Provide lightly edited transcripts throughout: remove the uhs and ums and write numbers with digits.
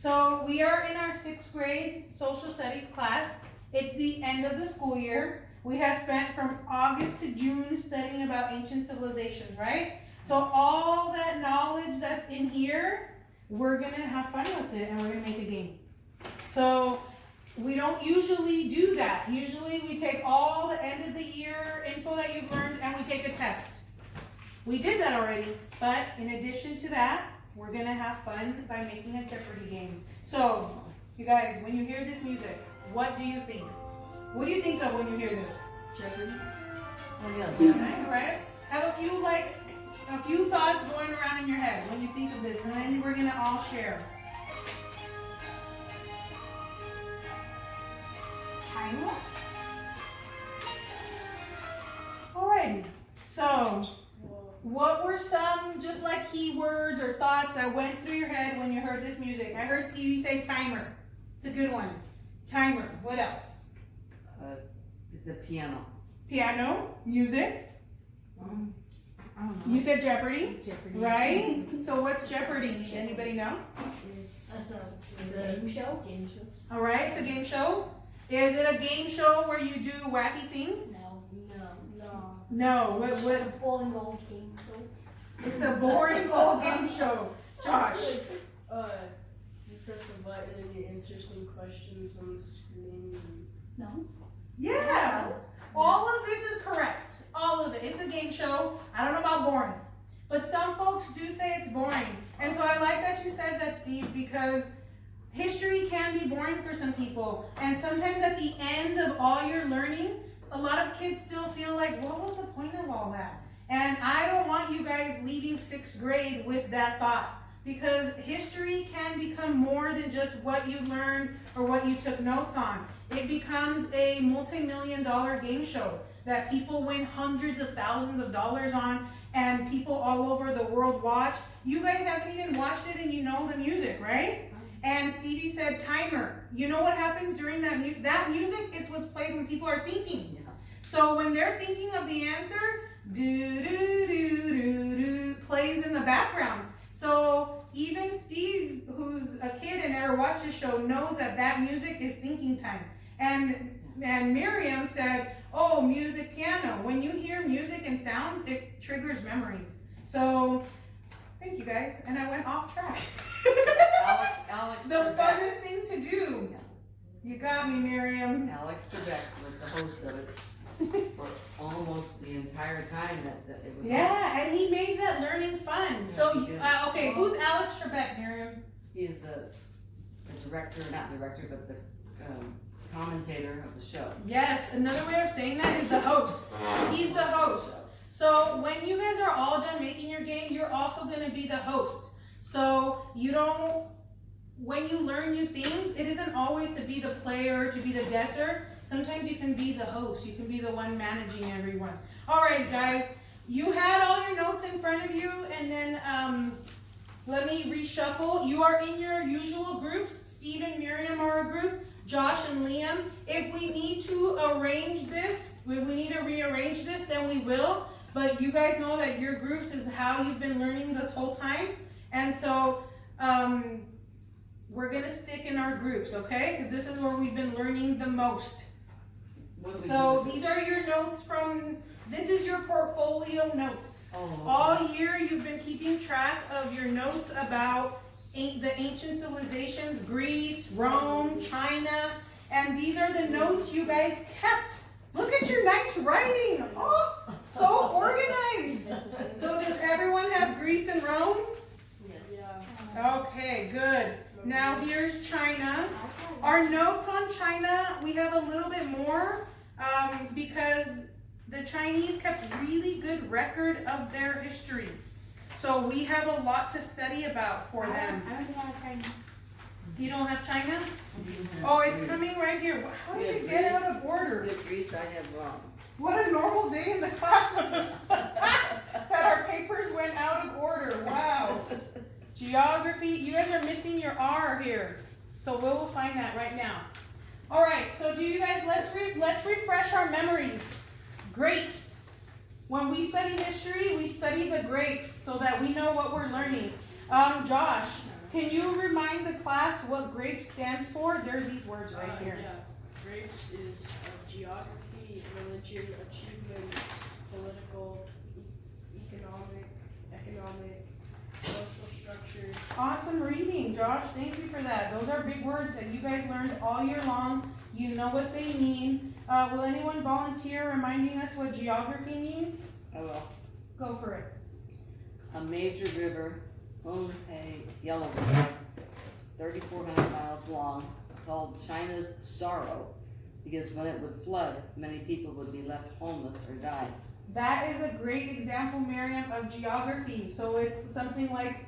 So we are in our 6th grade social studies class. It's the end of the school year. We have spent from August to June studying about ancient civilizations, right? So all that knowledge that's in here, we're gonna have fun with it and we're gonna make a game. So we don't usually do that. Usually we take all the end of the year info that you've learned and we take a test. We did that already, but in addition to that, we're gonna have fun by making a Jeopardy game. So, you guys, when you hear this music, what do you think? What do you think of when you hear this? Jeopardy. Oh yeah, Yeah. Right? Have a few thoughts going around in your head when you think of this, and then we're gonna all share. China. Alrighty. So, what were some just like keywords or thoughts that went through your head when you heard this music? I heard Stevie say timer. It's a good one. Timer. What else? the piano. Piano. Music. I don't know. You said Jeopardy. Jeopardy. Right? So what's Jeopardy? Anybody know? It's the game show. Game show. Alright, it's a game show. Is it a game show where you do wacky things? No. No. What? Bowling ball game show. It's a boring old game show. Josh. You press a button and you answer some questions on the screen. No. Yeah. All of this is correct. All of it. It's a game show. I don't know about boring. But some folks do say it's boring. And so I like that you said that, Steve, because history can be boring for some people. And sometimes at the end of all your learning, a lot of kids still feel like, what was the point of all that? And I don't want you guys leaving 6th grade with that thought. Because history can become more than just what you learned or what you took notes on. It becomes a multi-million-dollar game show that people win hundreds of thousands of dollars on, and people all over the world watch. You guys haven't even watched it and you know the music, right? And Stevie said timer. You know what happens during that music? That music, it's what's played when people are thinking. So when they're thinking of the answer, do plays in the background. So even Steve, who's a kid and never watched the show, knows that that music is thinking time. And Miriam said, oh, music, piano. When you hear music and sounds, it triggers memories. So thank you guys. And I went off track. Alex The Trebek. funnest thing to do. You got me, Miriam. Alex Trebek was the host of it for almost the entire time that it was on. Yeah, and he made that learning fun. Yeah, So, he did. okay, who's Alex Trebek, Miriam? He is the director, not director, but the commentator of the show. Yes, another way of saying that is the host. He's the host. So when you guys are all done making your game, you're also going to be the host. So you don't, when you learn new things, it isn't always to be the player, to be the guesser. Sometimes you can be the host. You can be the one managing everyone. All right, guys, you had all your notes in front of you, and then let me reshuffle. You are in your usual groups. Steve and Miriam are a group. Josh and Liam. If we need to arrange this, if we need to rearrange this, then we will. But you guys know that your groups is how you've been learning this whole time. And so we're going to stick in our groups, okay? Because this is where we've been learning the most. So these are your notes from, this is your portfolio notes. Oh, okay. All year you've been keeping track of your notes about the ancient civilizations, Greece, Rome, China, and these are the notes you guys kept. Look at your nice writing. Oh, so organized. So does everyone have Greece and Rome? Yeah. Okay, good. Now here's China. Our notes on China, we have a little bit more because the Chinese kept really good record of their history. So we have a lot to study about for them. I don't think I have China. You don't have China? Oh, it's coming right here. How did it get out of order? With Greece, I have wrong. What a normal day in the class with us. That our papers went out of order. Wow. Geography, you guys are missing your R here. So we will find that right now. All right, so do you guys, let's refresh our memories. Grapes. When we study history, we study the grapes so that we know what we're learning. Josh, Can you remind the class what GRAPE stands for? There are these words right here. Yeah. Grapes is geography, religion, achievements, political, economic, social structure. Awesome reading, Josh. Thank you for that. Those are big words that you guys learned all year long. You know what they mean. Will anyone volunteer reminding us what geography means? I will. Go for it. A major river, Yellow River, 3,400 miles long, called China's Sorrow, because when it would flood, many people would be left homeless or die. That is a great example, Miriam, of geography. So it's something like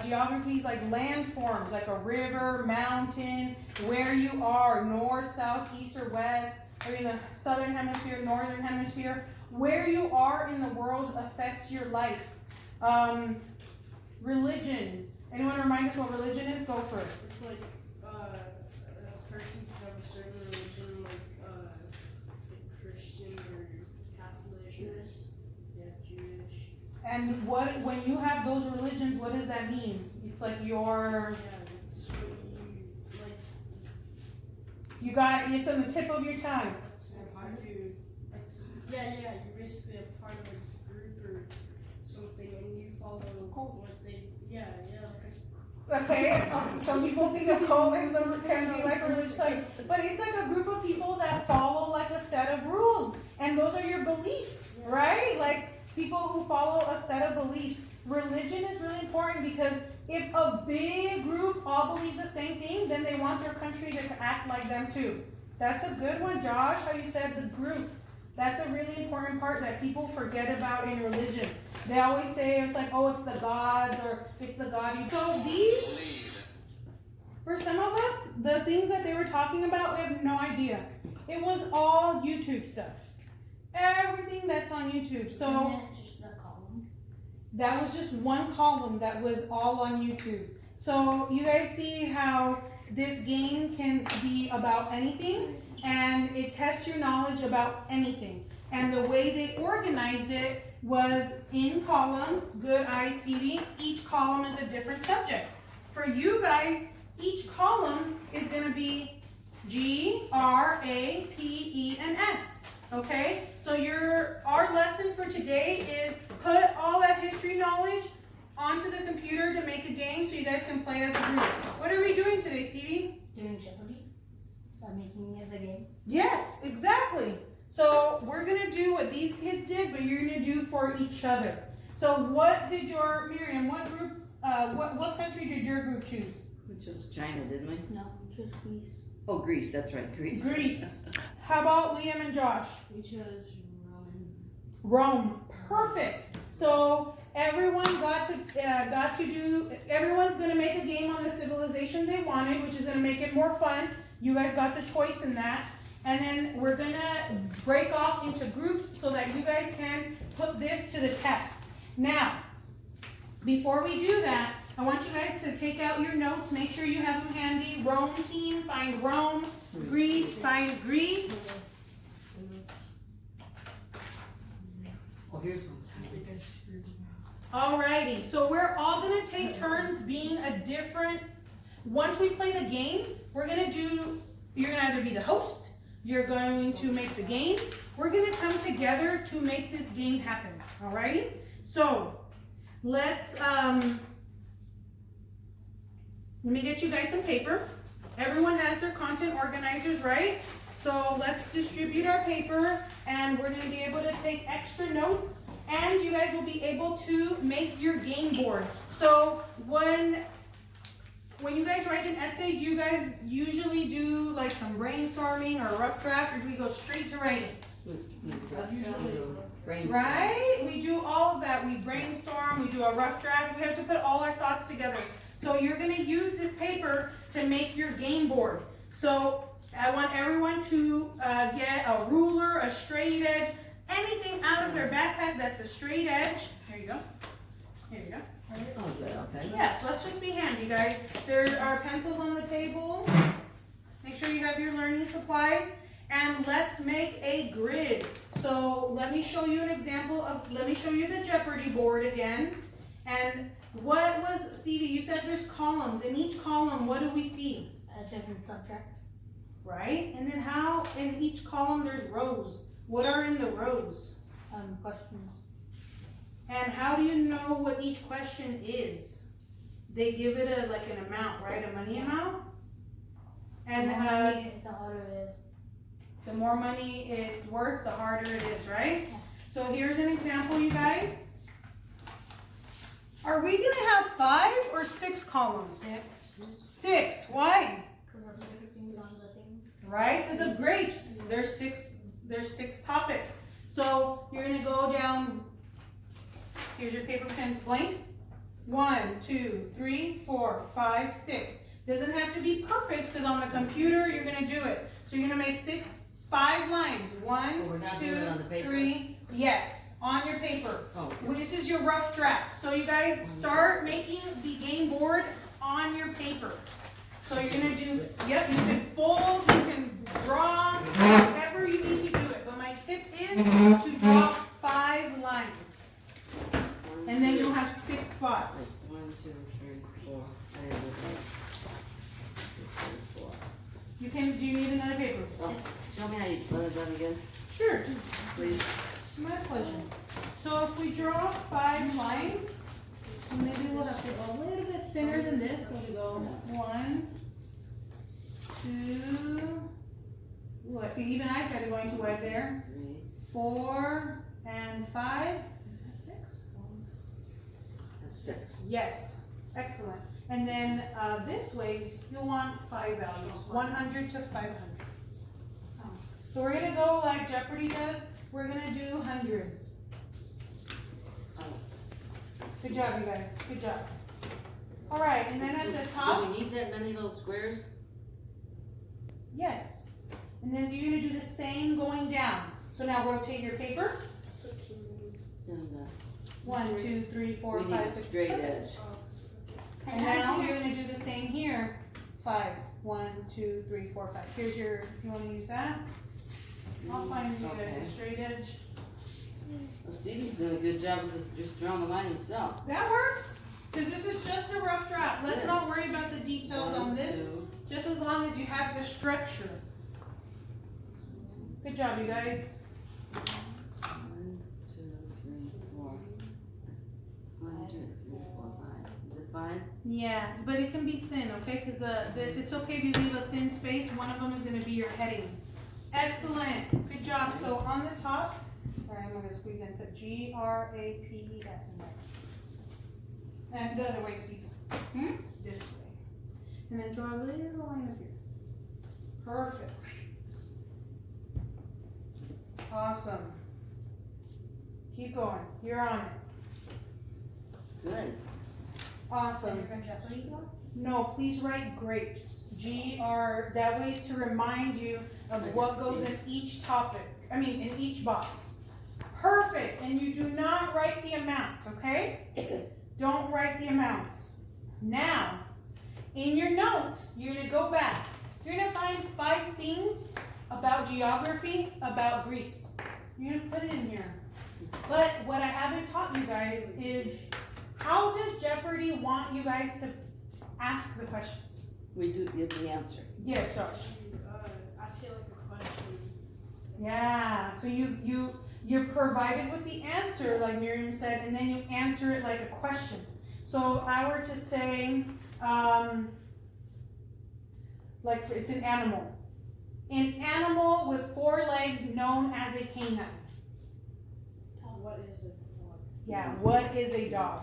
geography is like landforms, like a river, mountain, where you are, north, south, east, or west, or in the southern hemisphere, northern hemisphere. Where you are in the world affects your life. Religion. Anyone remind us what religion is? Go for it. It's like a person can have a certain religion, like Christian or Catholic. Jewish. Yeah, Jewish. And when you have those religions, what does that mean? It's like your, Yeah, it's what you like. you got, it's on the tip of your tongue. Yeah, you're basically a part of a group or something, and you follow what they. Yeah. Okay, some people think a cult can be like a religious like, but it's like a group of people that follow like a set of rules, and those are your beliefs, right? Like people who follow a set of beliefs. Religion is really important because if a big group all believe the same thing, then they want their country to act like them too. That's a good one, Josh, how you said the group. That's a really important part that people forget about in religion. They always say it's like, oh, it's the gods or it's the God. So these, for some of us, the things that they were talking about, we have no idea. It was all YouTube stuff. Everything that's on YouTube. So just the column. that was just one column that was all on YouTube. So you guys see how this game can be about anything, and it tests your knowledge about anything. And the way they organized it was in columns. Good eyes, Stevie. Each column is a different subject. For you guys, each column is going to be G, R, A, P, E, and S. Okay? So our lesson for today is put all that history knowledge onto the computer to make a game so you guys can play as a group. What are we doing today, Stevie? Doing Jeopardy. By making it the game. Yes, exactly. So we're going to do what these kids did, but you're going to do for each other. So what did Miriam, what group, what country did your group choose? We chose China, didn't we? No, just Greece. Oh, Greece, that's right, Greece. Greece. How about Liam and Josh? We chose Roman. Rome. Perfect. So everyone got to do, everyone's going to make a game on the civilization they wanted, which is going to make it more fun. You guys got the choice in that. And then we're going to break off into groups so that you guys can put this to the test. Now, before we do that, I want you guys to take out your notes. Make sure you have them handy. Rome team, find Rome. Greece, find Greece. Oh, here's one. Alrighty, so we're all going to take turns being a different, once we play the game, we're going to do, you're going to either be the host, you're going to make the game, we're going to come together to make this game happen, alrighty? So, let me get you guys some paper. Everyone has their content organizers, right? So let's distribute our paper, and we're going to be able to take extra notes, and you guys will be able to make your game board. So when you guys write an essay, do you guys usually do like some brainstorming or a rough draft, or do we go straight to writing? Right? We do all of that. We brainstorm, we do a rough draft, we have to put all our thoughts together. So you're going to use this paper to make your game board. So I want everyone to get a ruler, a straight edge, anything out of their backpack that's a straight edge. Here you go. Here you go. Oh, good, okay. Yes, let's just be handy, guys. There are pencils on the table. Make sure you have your learning supplies. And let's make a grid. So let me show you an example of, let me show you the Jeopardy board again. And What was, Stevie, you said there's columns. In each column, what do we see? Adjunct and subtract. Right? And then how, in each column, there's rows. What are in the rows? Questions. And how do you know what each question is? They give it a, like an amount, right? A money amount? And the harder it is. the more money it's worth, the harder it is, right? Yeah. So here's an example, you guys. Are we gonna have 5 or 6 columns? 6. 6, why? Because of 16 on the thing. Right, because of grapes. There's six topics. So you're gonna go down, here's your paper pen blank. 1, 2, 3, 4, 5, 6. Doesn't have to be perfect because on the computer you're gonna do it. So you're gonna make 5 lines. Well, we're 1, not doing it on the 2, paper. 3, yes, on your paper. Oh, Well, this is your rough draft. So you guys start making the game board on your paper. So you're gonna do, yep, you can fold, you can draw, whatever you need to do it. But my tip is to draw 5 lines. And then you'll have 6 spots. 1, 2, 3, 4. I didn't look at it. 2, 3, 4. You can, do you need another paper? Oh, show me how you run it down again, Sure, please. it's my pleasure. So if we draw 5 lines, maybe we'll have to go a little bit thinner than this. So we go 1, 2, ooh, I see even I started going to wide there. 3. 4 and 5. Is that 6? That's 6. Yes, excellent. And then this way, you'll want 5 values, 100 to 500. So we're gonna go like Jeopardy does. We're gonna do hundreds. Oh. Good job, you guys. Good job. All right, and then at the Do top, we need that many little squares? yes. And then you're gonna do the same going down. So now rotate your paper. And, 1, 2, 3, 4, we need 5, a 6. straight Perfect. edge. And now you're gonna do the same here. 5, 1, 2, 3, 4, 5. Here's your, if you wanna use that. I'll find you Okay. a straight edge. Well, Stevie's doing a good job with just drawing the line himself. That works, because this is just a rough draft. Let's not worry about the details on 1, this, 2, just as long as you have the structure. Good job, you guys. 1, 2, 3, 4. 1, 2, 3, 4, 5. Is it 5? Yeah, but it can be thin, okay? Because it's okay if you leave a thin space. One of them is going to be your heading. Excellent. Good job. So on the top, sorry, I'm going to squeeze in, put GRAPES in there. And the other way, Steve. This way. And then draw a little line up here. Perfect. Awesome. Keep going. You're on it. Good. Awesome. No, please write grapes. GR, that way to remind you of what goes in each topic, in each box. Perfect, and you do not write the amounts, okay? Don't write the amounts. Now, in your notes, you're gonna go back. You're gonna find 5 things about geography, about Greece. You're gonna put it in here. But what I haven't taught you guys is, how does Jeopardy want you guys to ask the questions? We do give the answer. Yes, Josh. Ask it like a question. Yeah, so you're provided with the answer, like Miriam said, and then you answer it like a question. So if I were to say, it's an animal. An animal with 4 legs known as a canine. What is it? Yeah, what is a dog?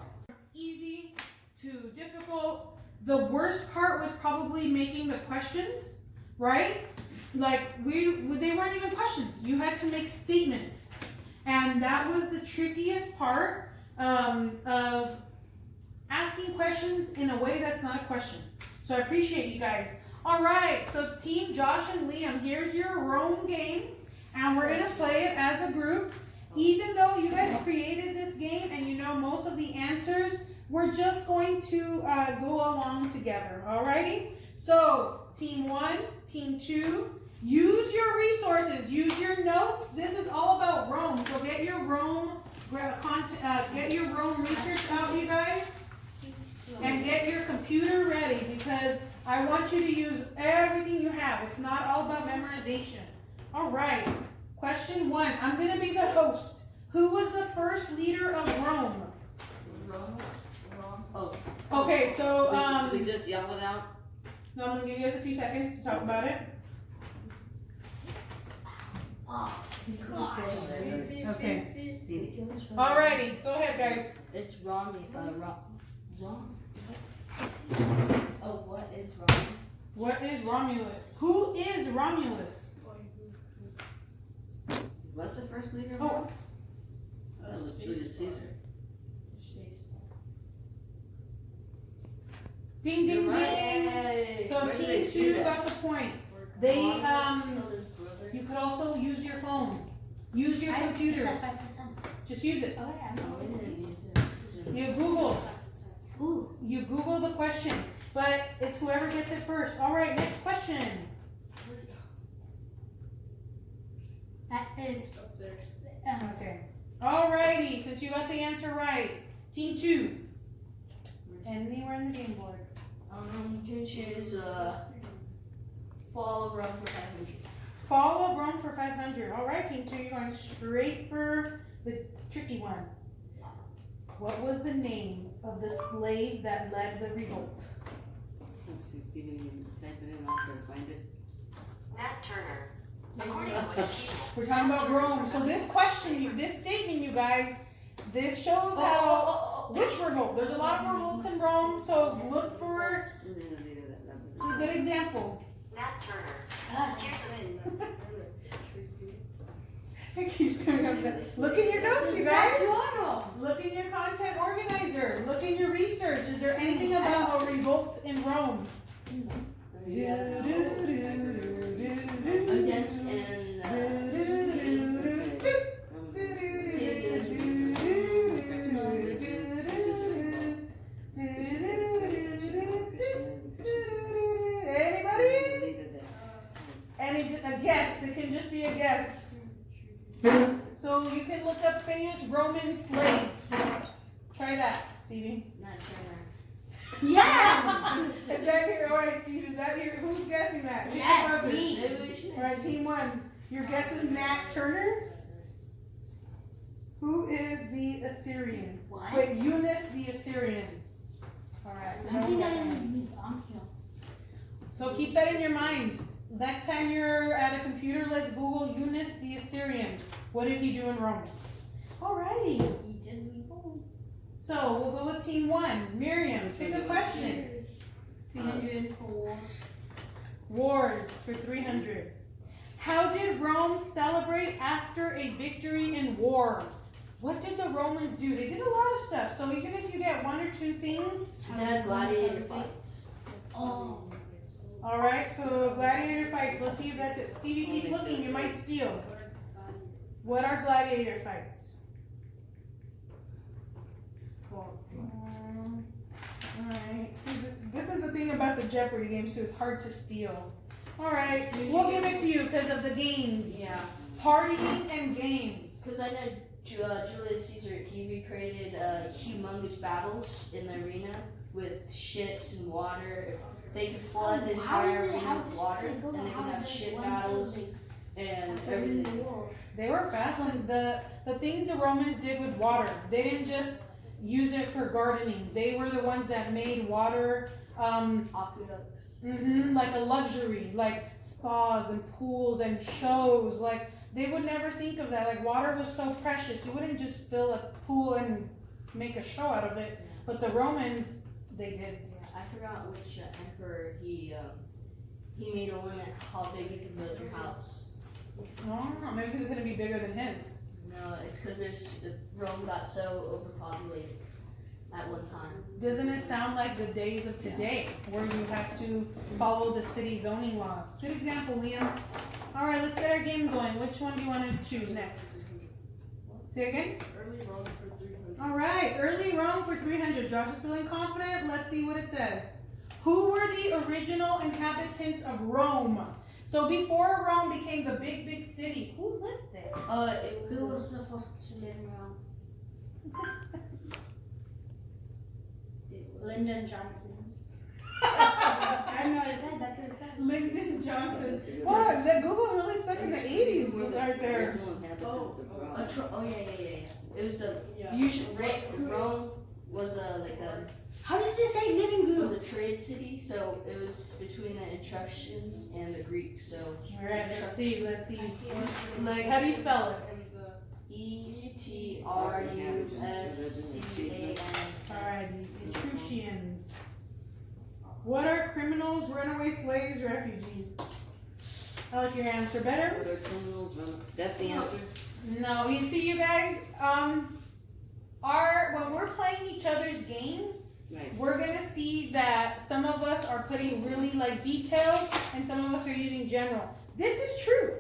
Easy to difficult. The worst part was probably making the questions, right? Like they weren't even questions. You had to make statements. And that was the trickiest part of asking questions in a way that's not a question. So I appreciate you guys. All right, so Team Josh and Liam, here's your Rome game. And we're gonna play it as a group. Even though you guys created this game and you know most of the answers, we're just going to go along together, alrighty? So, Team 1, Team 2, use your resources, use your notes. This is all about Rome, so get your Rome research out, you guys. And get your computer ready because I want you to use everything you have. It's not all about memorization. All right. Question 1. I'm going to be the host. Who was the first leader of Rome? Wrong. Oh. Okay, so we just yell it out. no, I'm going to give you guys a few seconds to talk about it. Oh, gosh. Okay. Stevie. Alrighty, go ahead, guys. It's wrong. Wrong. Oh, what is wrong? What is Romulus? Who is Romulus? What's the first leader of Oh. Rome? That was Julius Caesar. Ding, ding, You're right. ding. So Where did they team see 2 that? got the point. They Killed his brother. you could also use your phone. Use your It's computer. at 5%. Just use it. Okay, I'm No, we not didn't use it. You Google. Ooh. You Google the question. But it's whoever gets it first. Alright, next question. That is. Up there. Okay. Alrighty, since you got the answer right. Team 2. Anywhere in the game board. You can choose Fall of Rome for 500. Fall of Rome for 500. Alright, Team 2, you're going straight for the tricky one. What was the name of the slave that led the revolt? Let's see, Stevie, you can type it in. I'll try to find it. Nat Turner. According to Wikipedia. We're talking about Rome. So this question, this statement, you guys, this shows how, which revolt? There's a lot of revolts in Rome, so look for, it's a good example. Nat Turner. Us. Here's a It keeps coming up. Look in your notes, you It's not guys. Toronto. Look in your content organizer. Look in your research. Is there anything about a revolt in Rome? Yes, and Anybody? A guess. It can just be a guess. So you can look up famous Roman slave. Try that, Stevie. not Turner. Yeah. Is that your? All right, Steve. Is that your? Who's guessing that? Hit the Yes, buzzer. me. Maybe we should. All right, Team 1. Your guess is Nat Turner. Who is the Assyrian? What? Wait, Eunice the Assyrian. All right. So, I think that is Ankhel. so keep that in your mind. Next time you're at a computer, let's Google Eunice the Assyrian. What did he do in Rome? Alrighty. He did me home. So we'll go with Team 1. Miriam, pick a question. 300 for wars. Wars for 300. How did Rome celebrate after a victory in war? What did the Romans do? They did a lot of stuff. So even if you get 1 or 2 things, They had gladiator fights. Oh. alright, so gladiator fights. Let's see if that's it. Stevie, keep looking, you might steal. What are gladiator fights? Cool. Alright, see, this is the thing about the Jeopardy games, so it's hard to steal. Alright, we'll give it to you because of the games. Yeah. Partying and games. Because I know Julius Caesar, he recreated humongous battles in the arena with ships and water. They could flood the entire arena with water, and they could have ship battles and everything. They were fast, and the things the Romans did with water, they didn't just use it for gardening. They were the ones that made water Aqueducts. like a luxury, like spas and pools and shows. Like they would never think of that. Like water was so precious, you wouldn't just fill a pool and make a show out of it. But the Romans, they did. I forgot which emperor he made a limit how big you can build your house. Oh, maybe it's gonna be bigger than his. No, it's because Rome got so overpopulated at one time. Doesn't it sound like the days of today, where you have to follow the city zoning laws? Good example, Liam. All right, let's get our game going. Which one do you want to choose next? Say again. Early Rome for 300. All right, early Rome for 300. Josh is feeling confident. Let's see what it says. Who were the original inhabitants of Rome? So before Rome became the big city, who lived there? Who was supposed to live around? It Lyndon Johnson's. I don't know what it said. That's what it said. Lyndon Johnson. That's a good Wow, one. the Google really stuck in the 80s Who were the right there. original inhabitants of Rome? Oh yeah. It was the Yeah. usually Rome was like a How did it say living it was group? a trade city, so it was between the Etruscans and the Greeks. So Alright, let's see. I Like, how do you spell it? And the Alright, ETRUSCANS. Etruscians. What are criminals, runaway slaves, refugees? I like your answer better. What are criminals run? That's the answer? No, you see, you guys, when we're playing each other's games, Right. we're gonna see that some of us are putting really like detailed and some of us are using general. This is true.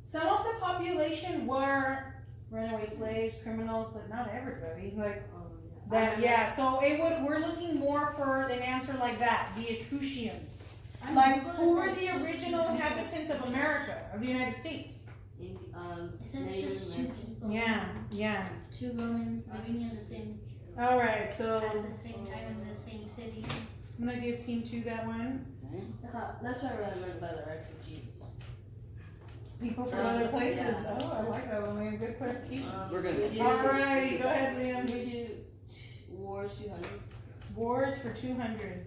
Some of the population were runaway slaves, criminals, but not everybody. Like that, yeah. So we're looking more for an answer like that, the Etruscians. Like, who were the original inhabitants of America, of the United States? It says Native just two American. people. Yeah. Two Romans living in the same Alright, so at the same time in the same city. I'm gonna give team 2 that one. Okay. That's what I really meant by the refugees. People from other places. Oh, I like that one, Liam. Good clarification. We're gonna- we do- Alrighty, go ahead, Liam. We do wars 200. Wars for 200.